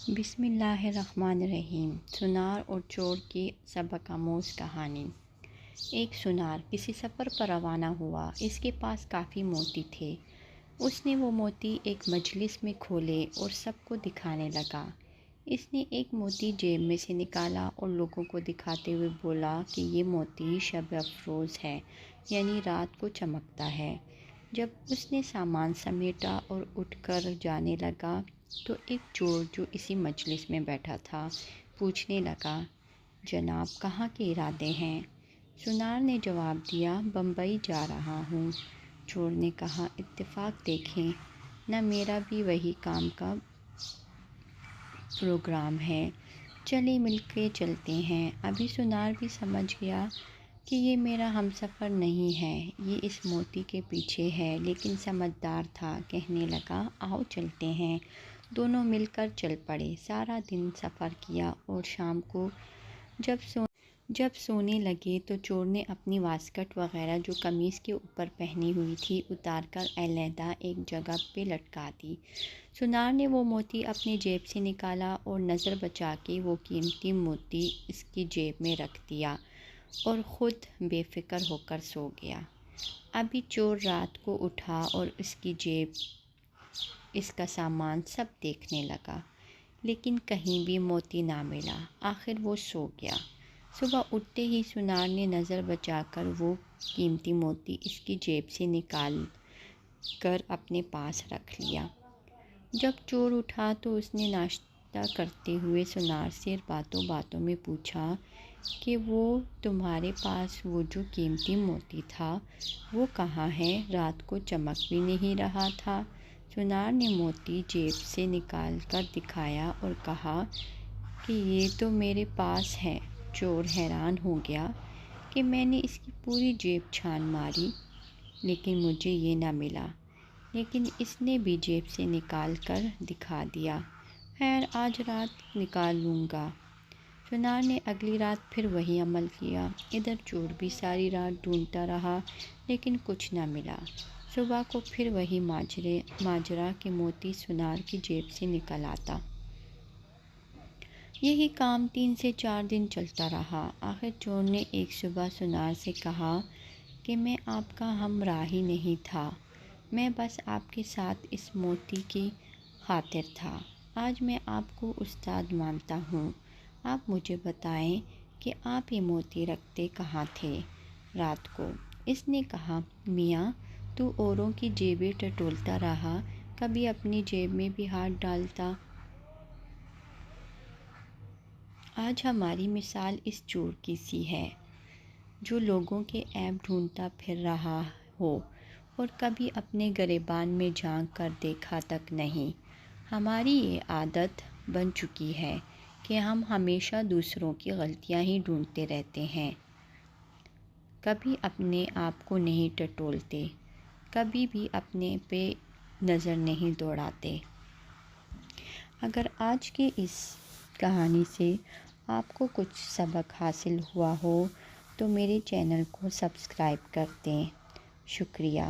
بسم اللہ الرحمن الرحیم۔ سنار اور چور کی سبق آموز کہانی۔ ایک سنار کسی سفر پر روانہ ہوا۔ اس کے پاس کافی موتی تھے۔ اس نے وہ موتی ایک مجلس میں کھولے اور سب کو دکھانے لگا۔ اس نے ایک موتی جیب میں سے نکالا اور لوگوں کو دکھاتے ہوئے بولا کہ یہ موتی شب افروز ہے، یعنی رات کو چمکتا ہے۔ جب اس نے سامان سمیٹا اور اٹھ کر جانے لگا تو ایک چور جو اسی مجلس میں بیٹھا تھا پوچھنے لگا، جناب کہاں کے ارادے ہیں؟ سنار نے جواب دیا، بمبئی جا رہا ہوں۔ چور نے کہا، اتفاق دیکھیں نہ میرا بھی وہی کام کا پروگرام ہے، چلیں مل کے چلتے ہیں۔ ابھی سنار بھی سمجھ گیا کہ یہ میرا ہمسفر نہیں ہے، یہ اس موتی کے پیچھے ہے، لیکن سمجھدار تھا، کہنے لگا، آؤ چلتے ہیں۔ دونوں مل کر چل پڑے۔ سارا دن سفر کیا اور شام کو جب سونے لگے تو چور نے اپنی واسکٹ وغیرہ جو قمیص کے اوپر پہنی ہوئی تھی اتار کر علیحدہ ایک جگہ پہ لٹکا دی۔ سنار نے وہ موتی اپنی جیب سے نکالا اور نظر بچا کے وہ قیمتی موتی اس کی جیب میں رکھ دیا اور خود بے فکر ہو کر سو گیا۔ ابھی چور رات کو اٹھا اور اس کی جیب، اس کا سامان سب دیکھنے لگا، لیکن کہیں بھی موتی نہ ملا۔ آخر وہ سو گیا۔ صبح اٹھتے ہی سنار نے نظر بچا کر وہ قیمتی موتی اس کی جیب سے نکال کر اپنے پاس رکھ لیا۔ جب چور اٹھا تو اس نے ناشتہ کرتے ہوئے سنار سے باتوں باتوں میں پوچھا کہ وہ تمہارے پاس وہ جو قیمتی موتی تھا وہ کہاں ہے؟ رات کو چمک بھی نہیں رہا تھا۔ سنار نے موتی جیب سے نکال کر دکھایا اور کہا کہ یہ تو میرے پاس ہے۔ چور حیران ہو گیا کہ میں نے اس کی پوری جیب چھان ماری لیکن مجھے یہ نہ ملا، لیکن اس نے بھی جیب سے نکال کر دکھا دیا۔ خیر آج رات نکال لوں گا۔ سنار نے اگلی رات پھر وہی عمل کیا۔ ادھر چور بھی ساری رات ڈھونڈتا رہا لیکن کچھ نہ ملا۔ صبح کو پھر وہی ماجرا کہ موتی سنار کی جیب سے نکل آتا۔ یہی کام 3 سے 4 دن چلتا رہا۔ آخر چور نے ایک صبح سنار سے کہا کہ میں آپ کا ہمراہی نہیں تھا، میں بس آپ کے ساتھ اس موتی کی خاطر تھا۔ آج میں آپ کو استاد مانتا ہوں۔ آپ مجھے بتائیں کہ آپ یہ موتی رکھتے کہاں تھے رات کو؟ اس نے کہا، میاں تو اوروں کی جیبیں ٹٹولتا رہا، کبھی اپنی جیب میں بھی ہاتھ ڈالتا۔ آج ہماری مثال اس چور کی سی ہے جو لوگوں کے عیب ڈھونڈتا پھر رہا ہو اور کبھی اپنے گریبان میں جھانک کر دیکھا تک نہیں۔ ہماری یہ عادت بن چکی ہے کہ ہم ہمیشہ دوسروں کی غلطیاں ہی ڈھونڈتے رہتے ہیں، کبھی اپنے آپ کو نہیں ٹٹولتے، کبھی بھی اپنے پہ نظر نہیں دوڑاتے۔ اگر آج کی اس کہانی سے آپ کو کچھ سبق حاصل ہوا ہو تو میرے چینل کو سبسکرائب کر دیں۔ شکریہ۔